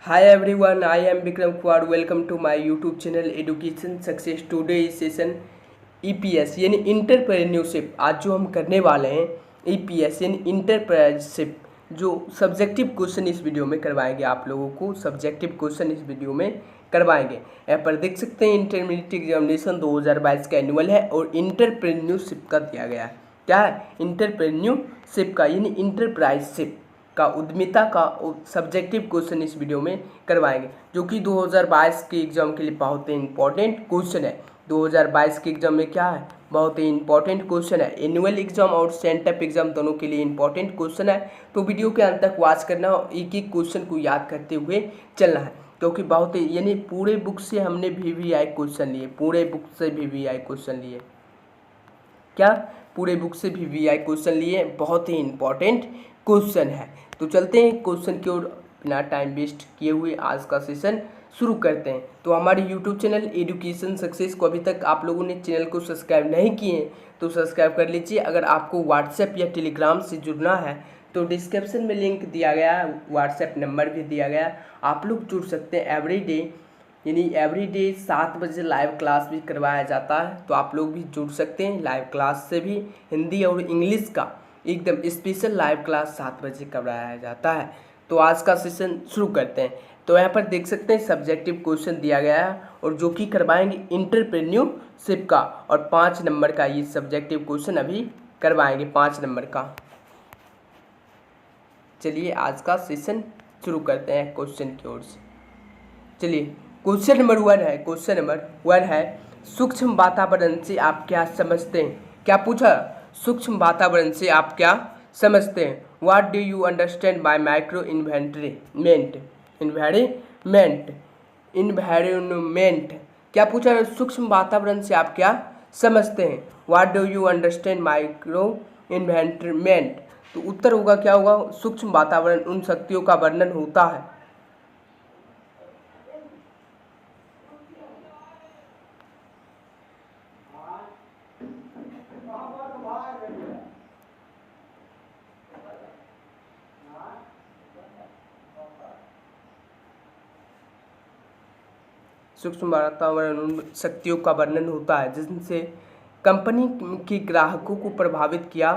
Hi everyone, I am Vikram Kuar. Welcome to my YouTube channel Education Success. Today is session EPS यानी entrepreneurship. आज जो हम करने वाले हैं EPS यानी इंटरप्रेन्योरशिप, जो सब्जेक्टिव क्वेश्चन इस वीडियो में करवाएंगे। आप लोगों को सब्जेक्टिव क्वेश्चन इस वीडियो में करवाएंगे। यहाँ पर देख सकते हैं इंटरमीडिएट एग्जामिनेशन 2022 का एनुअल है और इंटरप्रेन्योरशिप का दिया गया है। क्या है? इंटरप्रेन्योरशिप का यानी इंटरप्राइजशिप का उद्यमिता का सब्जेक्टिव क्वेश्चन इस वीडियो में करवाएंगे, जो कि 2022 के एग्जाम के लिए बहुत ही इंपॉर्टेंट क्वेश्चन है। 2022 के एग्जाम में क्या है? बहुत ही इंपॉर्टेंट क्वेश्चन है। एनुअल एग्जाम और सेंटअप एग्जाम दोनों के लिए इंपॉर्टेंट क्वेश्चन है। तो वीडियो के अंत तक वॉच करना और एक एक क्वेश्चन को याद करते हुए चलना है, क्योंकि बहुत ही यानी पूरे बुक से हमने VVI क्वेश्चन लिए, पूरे बुक से VVI क्वेश्चन लिए। क्या? पूरे बुक से VVI क्वेश्चन लिए। बहुत ही इंपॉर्टेंट क्वेश्चन है। तो चलते हैं क्वेश्चन की ओर, बिना टाइम वेस्ट किए हुए आज का सेशन शुरू करते हैं। तो हमारे यूट्यूब चैनल एजुकेशन सक्सेस को अभी तक आप लोगों ने चैनल को सब्सक्राइब नहीं किए तो सब्सक्राइब कर लीजिए। अगर आपको व्हाट्सएप या टेलीग्राम से जुड़ना है तो डिस्क्रिप्शन में लिंक दिया गया है, व्हाट्सएप नंबर भी दिया गया है, आप लोग जुड़ सकते हैं। एवरीडे यानी एवरीडे 7 बजे लाइव क्लास भी करवाया जाता है, तो आप लोग भी जुड़ सकते हैं। लाइव क्लास से भी हिंदी और इंग्लिश का एकदम स्पेशल लाइव क्लास 7 बजे करवाया जाता है। तो आज का सेशन शुरू करते हैं। तो यहाँ पर देख सकते हैं सब्जेक्टिव क्वेश्चन दिया गया है और जो कि करवाएंगे इंटरप्रेन्योरशिप का, और 5 नंबर का ये सब्जेक्टिव क्वेश्चन अभी करवाएंगे 5 नंबर का। चलिए आज का सेशन शुरू करते हैं क्वेश्चन की ओर से। चलिए क्वेश्चन नंबर 1 है। क्वेश्चन नंबर 1 है, सूक्ष्म वातावरण से आप क्या समझते हैं? क्या पूछा? सूक्ष्म वातावरण से आप क्या समझते हैं? What do you understand by micro environment. क्या पूछा? सूक्ष्म वातावरण से आप क्या समझते हैं? What do you understand micro environment. तो उत्तर होगा, क्या होगा? सूक्ष्म वातावरण उन शक्तियों का वर्णन होता है सूक्ष्म वातावरण उन शक्तियों का वर्णन होता है जिनसे कंपनी के ग्राहकों को प्रभावित किया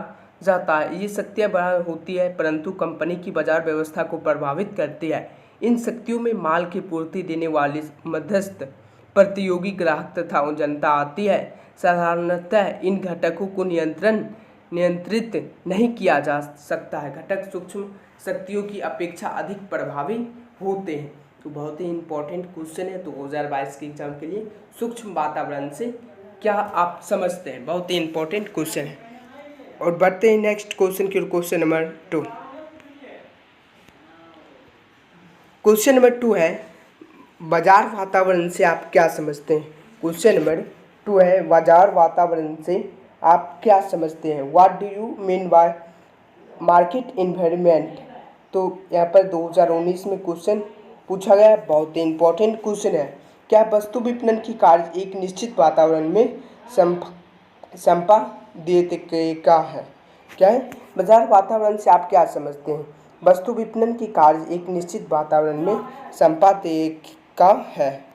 जाता है। ये शक्तियाँ बड़ा होती है परंतु कंपनी की बाजार व्यवस्था को प्रभावित करती है। इन शक्तियों में माल की पूर्ति देने वाली मध्यस्थ, प्रतियोगी ग्राहक तथा जनता आती है। साधारणतः इन घटकों को नियंत्रित नहीं किया जा सकता है। घटक सूक्ष्म शक्तियों की अपेक्षा अधिक प्रभावी होते हैं। तो बहुत ही इंपॉर्टेंट क्वेश्चन है 2022 के एग्जाम के लिए। सूक्ष्म वातावरण से क्या आप समझते हैं? बहुत ही इंपॉर्टेंट क्वेश्चन है। और बढ़ते हैं नेक्स्ट क्वेश्चन की ओर। Question number 2। क्वेश्चन नंबर 2 है, बाजार वातावरण से आप क्या समझते हैं? क्वेश्चन नंबर 2 है, बाजार वातावरण से आप क्या समझते हैं? What do you mean by market environment. तो यहाँ पर 2019 में क्वेश्चन पूछा गया। बहुत ही इंपॉर्टेंट क्वेश्चन है। क्या वस्तु विपणन की कार्य एक निश्चित वातावरण में संपादिका है? क्या है? बाजार वातावरण से आप क्या समझते हैं? वस्तु विपणन की कार्य एक निश्चित वातावरण में संपादिका है।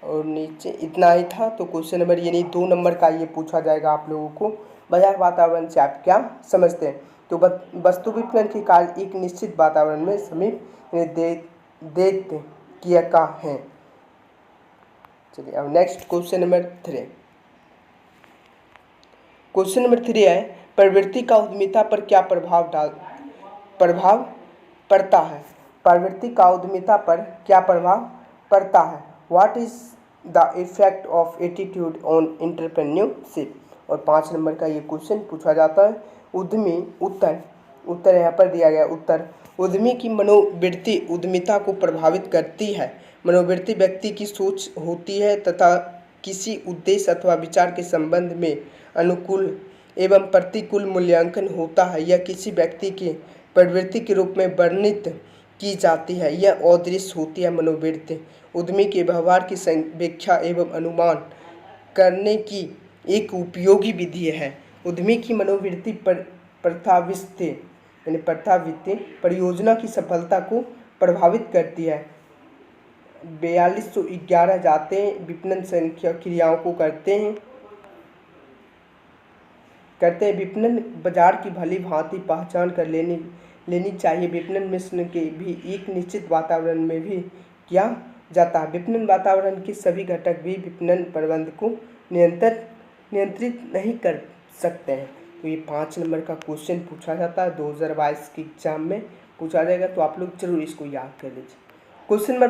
और नीचे इतना ही था। तो क्वेश्चन नंबर यानी 2 नंबर का ये पूछा जाएगा आप लोगों को, बाजार वातावरण से आप क्या समझते हैं? तो वस्तु विपणन की कार्य एक निश्चित वातावरण में समीप किया का है। चलिए अब next question number 3। Question number 3 है, प्रवृत्ति का उद्यमिता पर क्या प्रभाव पड़ता है? प्रवृत्ति का उद्यमिता पर क्या प्रभाव पड़ता है? What is the effect of attitude on entrepreneurship. और 5 नंबर का ये क्वेश्चन पूछा जाता है। उद्यमी उत्तर यहाँ पर दिया गया। उत्तर, उद्यमी की मनोवृत्ति उद्यमिता को प्रभावित करती है। मनोवृत्ति व्यक्ति की सोच होती है तथा किसी उद्देश्य अथवा विचार के संबंध में अनुकूल एवं प्रतिकूल मूल्यांकन होता है। यह किसी व्यक्ति की प्रवृत्ति के रूप में वर्णित की जाती है। यह अदृश्य होती है। मनोवृत्ति उद्यमी के व्यवहार की व्याख्या एवं अनुमान करने की एक उपयोगी विधि है। उद्यमी की मनोवृत्ति प्रथावित्त परियोजना की सफलता को प्रभावित करती है। 4211 जातें विपणन संख्या क्रियाओं को करते हैं। विपणन बाजार की भली भांति पहचान कर लेनी चाहिए। विपणन मिश्रण के भी एक निश्चित वातावरण में भी किया जाता है। विपणन वातावरण के सभी घटक भी विपणन प्रबंध को नियंत्रित नहीं कर सकते हैं। तो ये 5 नंबर का क्वेश्चन पूछा जाता है 2022 के एग्जाम में पूछा जाएगा, तो आप लोग जरूर इसको याद कर लीजिए। क्वेश्चन नंबर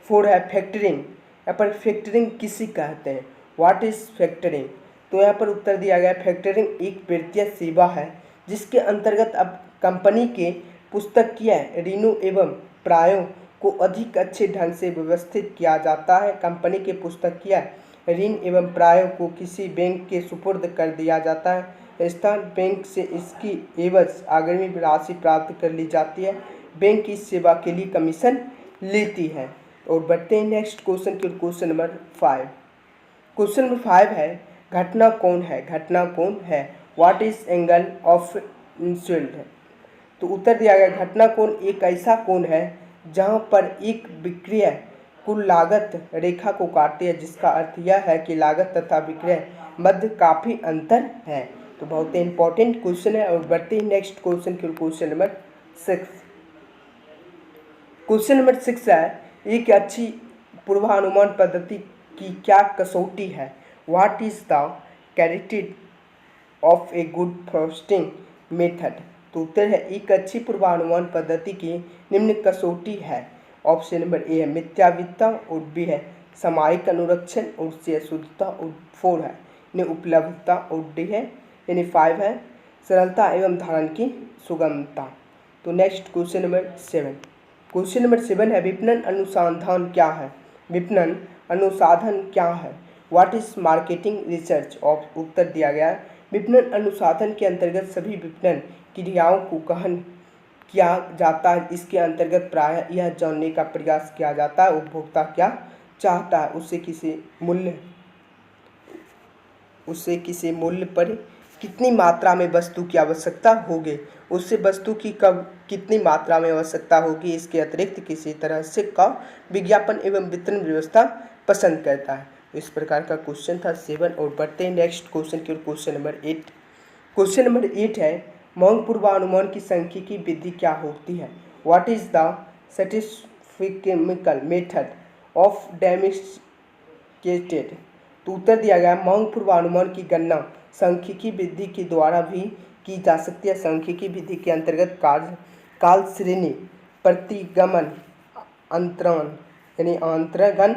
4 है फैक्टरिंग। यहाँ पर फैक्टरिंग किसी कहते हैं, व्हाट इज फैक्टरिंग। तो यहाँ पर उत्तर दिया गया फैक्टरिंग एक वित्तीय सेवा है जिसके अंतर्गत अब कंपनी के पुस्तकीय ऋणों एवं प्रायों को अधिक अच्छे ढंग से व्यवस्थित किया जाता है। कंपनी के पुस्तकीय ऋण एवं प्रायों को किसी बैंक के सुपुर्द कर दिया जाता है। स्थान बैंक से इसकी एवज अग्रिम राशि प्राप्त कर ली जाती है। बैंक इस सेवा के लिए कमीशन लेती है। और बढ़ते हैं नेक्स्ट क्वेश्चन के क्वेश्चन नंबर 5। क्वेश्चन नंबर 5 है घटना कौन है। What is angle of insult. तो उत्तर दिया गया घटना कोण एक ऐसा कोण है जहां पर एक विक्रय कुल लागत रेखा को काटती है, जिसका अर्थ यह है कि लागत तथा विक्रय मध्य काफ़ी अंतर है। तो बहुत ही इंपॉर्टेंट क्वेश्चन है। और बढ़ते हैं नेक्स्ट क्वेश्चन के क्वेश्चन नंबर 6। क्वेश्चन नंबर 6 है एक अच्छी पूर्वानुमान पद्धति की क्या कसौटी है। What is the characteristic of a good forecasting method. तो उत्तर है एक अच्छी पूर्वानुमान पद्धति की निम्न कसौटी है। ऑप्शन नंबर ए है मिथ्याविधता, और बी है सामयिक अनुरक्षण, और सी है शुद्धता, और 4 है यानी उपलब्धता, और डी है यानी 5 है सरलता एवं धारण की सुगमता। तो next question number 7। Question number 7 है विपणन अनुसंधान क्या है। विपणन अनुसंधान क्या है। What is marketing research. उत्तर दिया गया है विपणन अनुसंधान के अंतर्गत सभी विपणन क्रियाओं को गहन किया जाता है। इसके अंतर्गत प्रायः यह जानने का प्रयास किया जाता है उपभोक्ता क्या चाहता है, उससे किसी मूल्य पर कितनी मात्रा में वस्तु की आवश्यकता होगी, उससे वस्तु की कब कितनी मात्रा में आवश्यकता होगी, इसके अतिरिक्त किसी तरह से का विज्ञापन एवं वितरण व्यवस्था पसंद करता है। इस प्रकार का क्वेश्चन था 7। और बढ़ते हैं नेक्स्ट क्वेश्चन की क्वेश्चन नंबर 8। क्वेश्चन नंबर 8 है मांग पूर्वानुमान की सांख्यिकी विधि क्या होती है। What is the statistical method of demonstrated. तो उत्तर दिया गया मांग पूर्वानुमान की गणना सांख्यिकी विधि के द्वारा भी की जा सकती है। सांख्यिकी विधि के अंतर्गत काल श्रेणी, प्रतिगमन, अंतरान यानी आंतरगण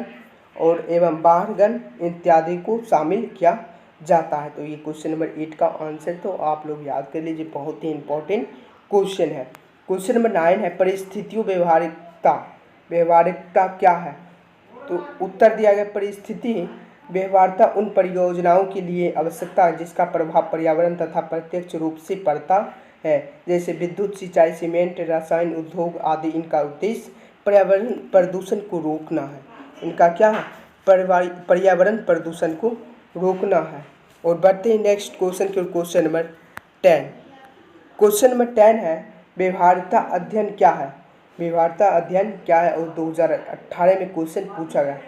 और एवं बाह्यगण इत्यादि को शामिल किया जाता है। तो ये क्वेश्चन नंबर 8 का आंसर तो आप लोग याद कर लीजिए, बहुत ही इंपॉर्टेंट क्वेश्चन है। क्वेश्चन नंबर 9 है परिस्थितियों व्यवहारिकता क्या है। तो उत्तर दिया गया परिस्थिति व्यवहार्यता उन परियोजनाओं के लिए आवश्यकता है जिसका प्रभाव पर्यावरण तथा प्रत्यक्ष रूप से पड़ता है, जैसे विद्युत, सिंचाई, सीमेंट, रसायन उद्योग आदि। इनका उद्देश्य पर्यावरण प्रदूषण को रोकना है। इनका क्या है पर्यावरण प्रदूषण को रोकना है। और बढ़ते हैं नेक्स्ट क्वेश्चन के क्वेश्चन नंबर 10। क्वेश्चन नंबर 10 है व्यवहार्यता अध्ययन क्या है। व्यवहार्यता अध्ययन क्या है और 2018 में क्वेश्चन पूछा गया।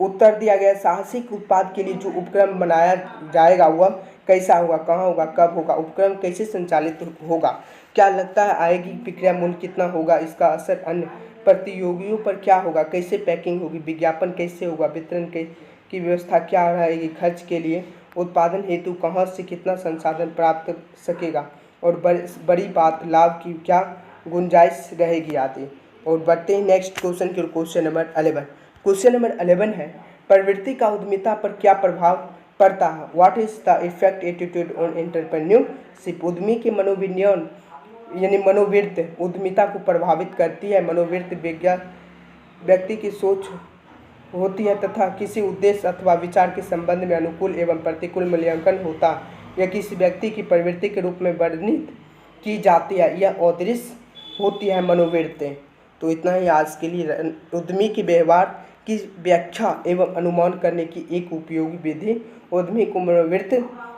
उत्तर दिया गया साहसिक उत्पाद के लिए जो उपक्रम बनाया जाएगा वह कैसा होगा, कहाँ होगा, कब होगा, उपक्रम कैसे संचालित होगा, क्या लगता है आएगी विक्रय मूल्य कितना होगा, इसका असर अन्य प्रतियोगियों पर क्या होगा, कैसे पैकिंग होगी, विज्ञापन कैसे होगा, वितरण की व्यवस्था क्या रहेगी, खर्च के लिए उत्पादन हेतु कहाँ से कितना संसाधन प्राप्त सकेगा, और बड़ी बात लाभ की क्या गुंजाइश रहेगी आदि। और बढ़ते हैं नेक्स्ट क्वेश्चन के क्वेश्चन नंबर 11। क्वेश्चन नंबर 11 है प्रवृत्ति का उद्यमिता पर क्या प्रभाव पड़ता है। What is the effect attitude on entrepreneurship. उद्यमी के मनोविज्ञान यानी मनोवृत्ति उद्यमिता को प्रभावित करती है। मनोवृत्ति व्यक्ति की सोच होती है तथा किसी उद्देश्य अथवा विचार के संबंध में अनुकूल एवं प्रतिकूल मूल्यांकन होता है। यह किसी व्यक्ति की प्रवृत्ति के रूप में वर्णित की जाती है। यह अदृश्य होती है मनोवृत्ति। तो इतना ही आज के लिए। उद्यमी के व्यवहार की व्याख्या एवं अनुमान करने की एक उपयोगी विधि उद्यमी को मनोवृत्ति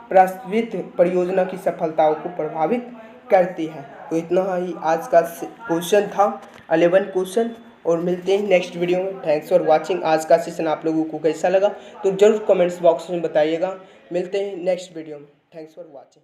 प्रस्तावित परियोजना की सफलताओं को प्रभावित करती है। तो इतना ही आज का क्वेश्चन था, 11 क्वेश्चन, और मिलते हैं नेक्स्ट वीडियो में। Thanks for watching. आज का सेशन आप लोगों को कैसा लगा तो जरूर कमेंट्स बॉक्स में बताइएगा। मिलते हैं नेक्स्ट वीडियो में। Thanks for watching.